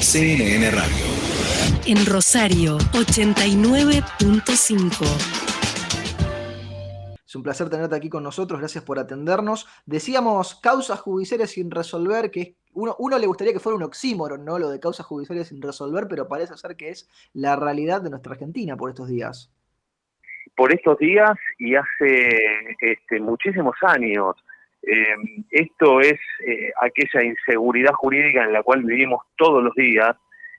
CNN Radio. En Rosario, 89.5. Es un placer tenerte aquí con nosotros, gracias por atendernos. Decíamos causas judiciales sin resolver, que uno le gustaría que fuera un oxímoron, ¿no? Lo de causas judiciales sin resolver, pero parece ser que es la realidad de nuestra Argentina por estos días. Por estos días y hace muchísimos años. Esto es aquella inseguridad jurídica en la cual vivimos todos los días,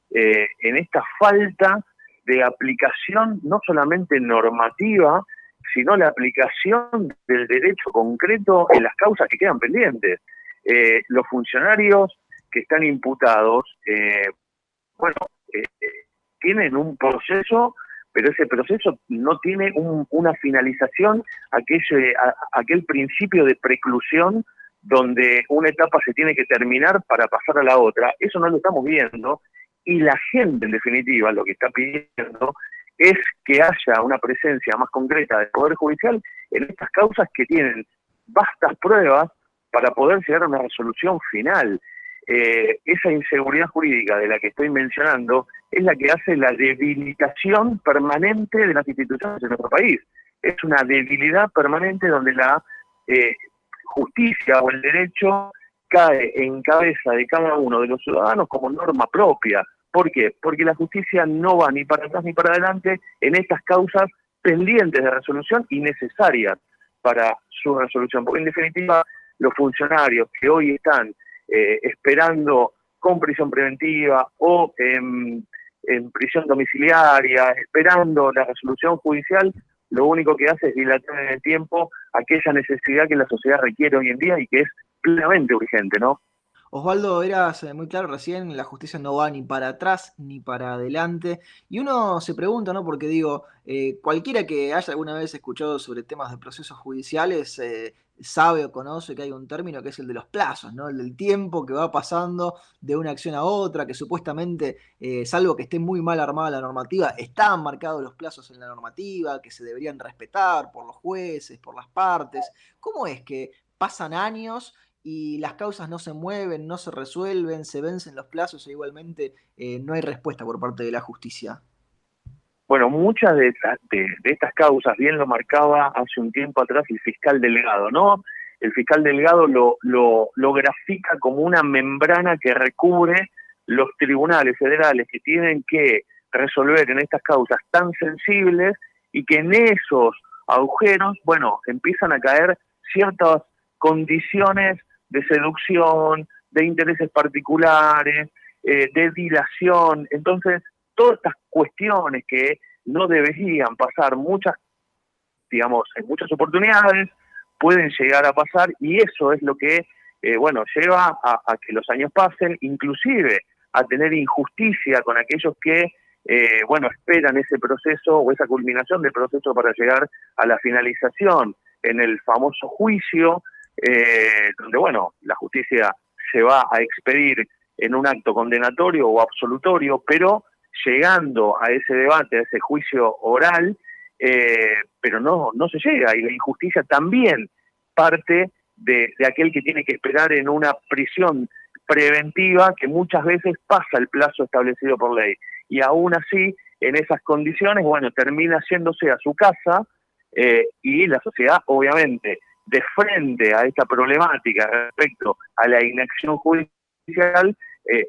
en esta falta de aplicación no solamente normativa, sino la aplicación del derecho concreto en las causas que quedan pendientes. Los funcionarios que están imputados, tienen un proceso, pero ese proceso no tiene una finalización, aquel principio de preclusión donde una etapa se tiene que terminar para pasar a la otra. Eso no lo estamos viendo, y la gente, en definitiva, lo que está pidiendo es que haya una presencia más concreta del Poder Judicial en estas causas que tienen vastas pruebas para poder llegar a una resolución final. Esa inseguridad jurídica de la que estoy mencionando es la que hace la debilitación permanente de las instituciones de nuestro país. Es una debilidad permanente donde la justicia o el derecho cae en cabeza de cada uno de los ciudadanos como norma propia. ¿Por qué? Porque la justicia no va ni para atrás ni para adelante en estas causas pendientes de resolución y necesarias para su resolución. Porque en definitiva, los funcionarios que hoy están esperando con prisión preventiva o en prisión domiciliaria, esperando la resolución judicial, lo único que hace es dilatar en el tiempo aquella necesidad que la sociedad requiere hoy en día y que es plenamente urgente, ¿no? Osvaldo, eras muy claro recién, la justicia no va ni para atrás ni para adelante. Y uno se pregunta, ¿no? Porque digo, cualquiera que haya alguna vez escuchado sobre temas de procesos judiciales sabe o conoce que hay un término que es el de los plazos, ¿no? El del tiempo que va pasando de una acción a otra, que supuestamente, salvo que esté muy mal armada la normativa, están marcados los plazos en la normativa, que se deberían respetar por los jueces, por las partes. ¿Cómo es que pasan años y las causas no se mueven, no se resuelven, se vencen los plazos e igualmente no hay respuesta por parte de la justicia? Bueno, muchas de estas causas, bien lo marcaba hace un tiempo atrás el fiscal Delgado, ¿no? El fiscal Delgado lo grafica como una membrana que recubre los tribunales federales que tienen que resolver en estas causas tan sensibles, y que en esos agujeros, bueno, empiezan a caer ciertas condiciones de seducción, de intereses particulares, de dilación. Entonces, todas estas cuestiones que no deberían pasar en muchas oportunidades, pueden llegar a pasar, y eso es lo que, lleva a que los años pasen, inclusive a tener injusticia con aquellos que, esperan ese proceso o esa culminación del proceso para llegar a la finalización en el famoso juicio, donde, la justicia se va a expedir en un acto condenatorio o absolutorio, pero llegando a ese debate, a ese juicio oral, pero no se llega, y la injusticia también parte de aquel que tiene que esperar en una prisión preventiva que muchas veces pasa el plazo establecido por ley, y aún así, en esas condiciones, termina yéndose a su casa, y la sociedad, obviamente, de frente a esta problemática respecto a la inacción judicial,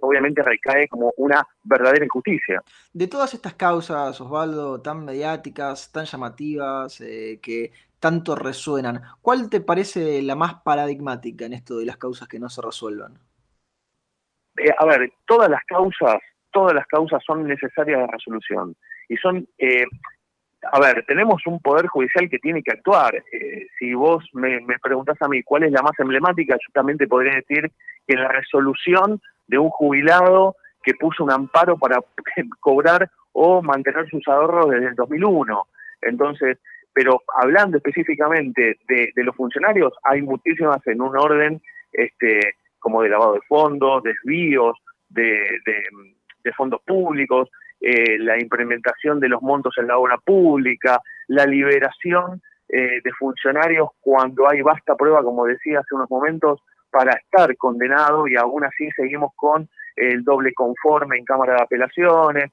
obviamente recae como una verdadera injusticia. De todas estas causas, Osvaldo, tan mediáticas, tan llamativas, que tanto resuenan, ¿cuál te parece la más paradigmática en esto de las causas que no se resuelvan? Todas las causas son necesarias de resolución, y son... tenemos un poder judicial que tiene que actuar. Si vos me preguntás a mí cuál es la más emblemática, yo también te podría decir que la resolución de un jubilado que puso un amparo para cobrar o mantener sus ahorros desde el 2001. Entonces, pero hablando específicamente de los funcionarios, hay muchísimas en un orden como de lavado de fondos, desvíos de fondos públicos, la implementación de los montos en la obra pública, la liberación de funcionarios cuando hay vasta prueba, como decía hace unos momentos, para estar condenado, y aún así seguimos con el doble conforme en Cámara de Apelaciones,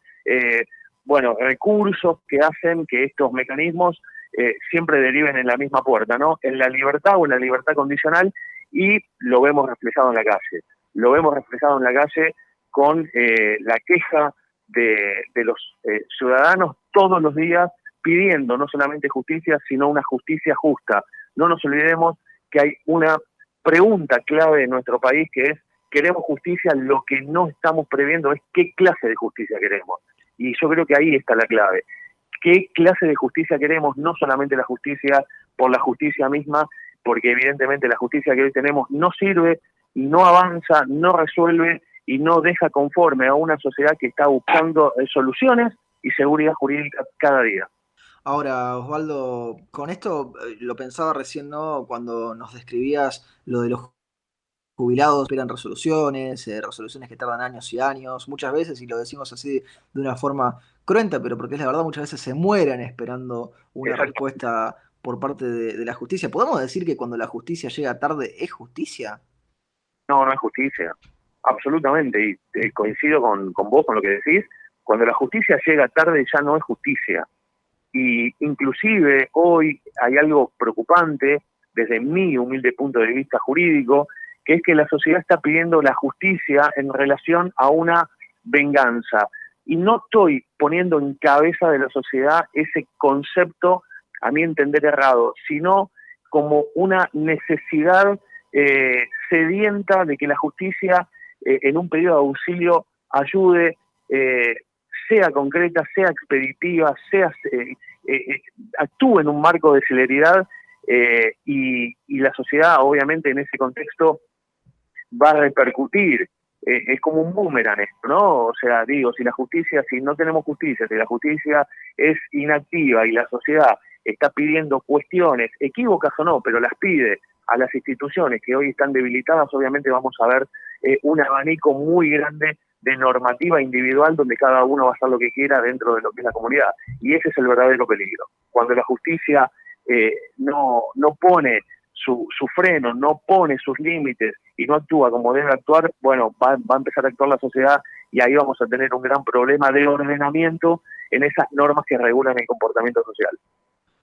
bueno, recursos que hacen que estos mecanismos siempre deriven en la misma puerta, ¿no? En la libertad o en la libertad condicional, y lo vemos reflejado en la calle. Lo vemos reflejado en la calle con la queja de los ciudadanos todos los días pidiendo no solamente justicia, sino una justicia justa. No nos olvidemos que hay una pregunta clave en nuestro país que es: queremos justicia, lo que no estamos previendo es qué clase de justicia queremos. Y yo creo que ahí está la clave. ¿Qué clase de justicia queremos? No solamente la justicia por la justicia misma, porque evidentemente la justicia que hoy tenemos no sirve, no avanza, no resuelve y no deja conforme a una sociedad que está buscando soluciones y seguridad jurídica cada día. Ahora, Osvaldo, con esto lo pensaba recién, ¿no? Cuando nos describías lo de los jubilados esperan resoluciones, resoluciones que tardan años y años, muchas veces, y lo decimos así de una forma cruenta, pero porque es la verdad, muchas veces se mueren esperando una Exacto. respuesta por parte de la justicia. ¿Podemos decir que cuando la justicia llega tarde es justicia? No, no es justicia. Absolutamente. Y coincido con vos, con lo que decís. Cuando la justicia llega tarde ya no es justicia. Y inclusive hoy hay algo preocupante desde mi humilde punto de vista jurídico, que es que la sociedad está pidiendo la justicia en relación a una venganza. Y no estoy poniendo en cabeza de la sociedad ese concepto, a mi entender errado, sino como una necesidad sedienta de que la justicia en un pedido de auxilio ayude, sea concreta, sea expeditiva, actúe en un marco de celeridad, y la sociedad obviamente en ese contexto va a repercutir. Es como un boomerang esto, ¿no? O sea, digo, si no tenemos justicia, si la justicia es inactiva y la sociedad está pidiendo cuestiones, equívocas o no, pero las pide a las instituciones que hoy están debilitadas, obviamente vamos a ver un abanico muy grande de normativa individual donde cada uno va a hacer lo que quiera dentro de lo que es la comunidad. Y ese es el verdadero peligro. Cuando la justicia no pone su freno, no pone sus límites y no actúa como debe actuar, bueno, va a empezar a actuar la sociedad, y ahí vamos a tener un gran problema de ordenamiento en esas normas que regulan el comportamiento social.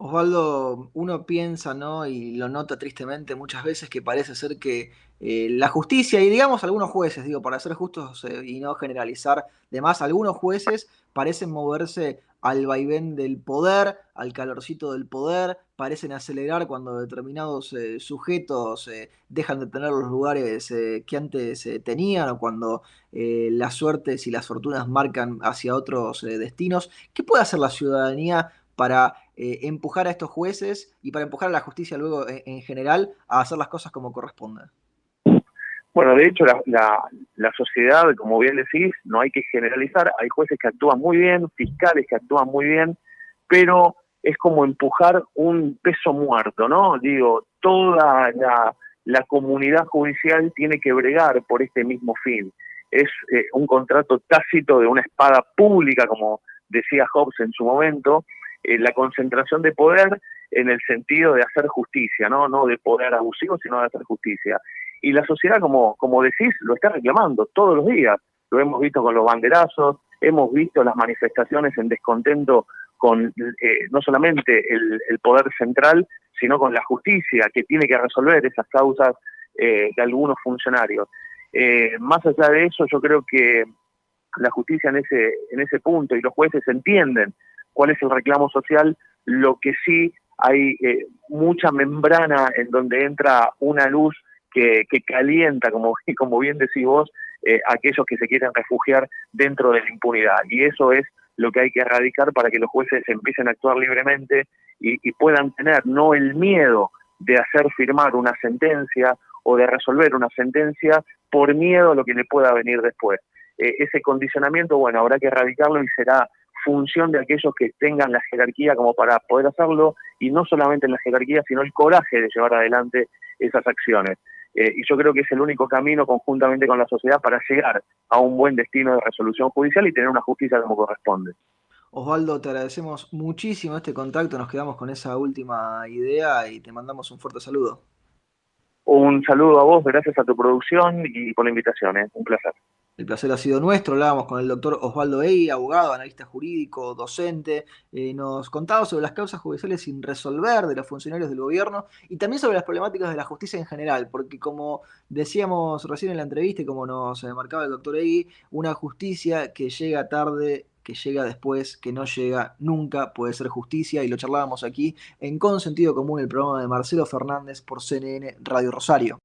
Osvaldo, uno piensa, ¿no? Y lo nota tristemente muchas veces que parece ser que la justicia, y digamos algunos jueces, digo, para ser justos y no generalizar, demás, algunos jueces parecen moverse al vaivén del poder, al calorcito del poder, parecen acelerar cuando determinados sujetos dejan de tener los lugares que antes tenían, o cuando las suertes y las fortunas marcan hacia otros destinos. ¿Qué puede hacer la ciudadanía para empujar a estos jueces y para empujar a la justicia luego en general a hacer las cosas como corresponden? Bueno, de hecho, la sociedad, como bien decís, no hay que generalizar. Hay jueces que actúan muy bien, fiscales que actúan muy bien, pero es como empujar un peso muerto, ¿no? Digo, toda la comunidad judicial tiene que bregar por este mismo fin. Es un contrato tácito de una espada pública, como decía Hobbes en su momento, la concentración de poder en el sentido de hacer justicia, no de poder abusivo, sino de hacer justicia. Y la sociedad, como decís, lo está reclamando todos los días. Lo hemos visto con los banderazos, hemos visto las manifestaciones en descontento con no solamente el poder central, sino con la justicia, que tiene que resolver esas causas de algunos funcionarios. Más allá de eso, yo creo que la justicia en ese punto y los jueces entienden cuál es el reclamo social. Lo que sí hay mucha membrana en donde entra una luz que calienta, como bien decís vos, aquellos que se quieren refugiar dentro de la impunidad. Y eso es lo que hay que erradicar para que los jueces empiecen a actuar libremente y puedan tener no el miedo de hacer firmar una sentencia o de resolver una sentencia por miedo a lo que le pueda venir después. Ese condicionamiento, bueno, habrá que erradicarlo y será función de aquellos que tengan la jerarquía como para poder hacerlo, y no solamente la jerarquía, sino el coraje de llevar adelante esas acciones. Y yo creo que es el único camino, conjuntamente con la sociedad, para llegar a un buen destino de resolución judicial y tener una justicia como corresponde. Osvaldo, te agradecemos muchísimo este contacto, nos quedamos con esa última idea y te mandamos un fuerte saludo. Un saludo a vos, gracias a tu producción y por la invitación, un placer. El placer ha sido nuestro. Hablábamos con el doctor Osvaldo Egui, abogado, analista jurídico, docente. Nos contaba sobre las causas judiciales sin resolver de los funcionarios del gobierno y también sobre las problemáticas de la justicia en general, porque como decíamos recién en la entrevista y como nos marcaba el doctor Egui, una justicia que llega tarde, que llega después, que no llega nunca puede ser justicia, y lo charlábamos aquí en Con Sentido Común, el programa de Marcelo Fernández por CNN Radio Rosario.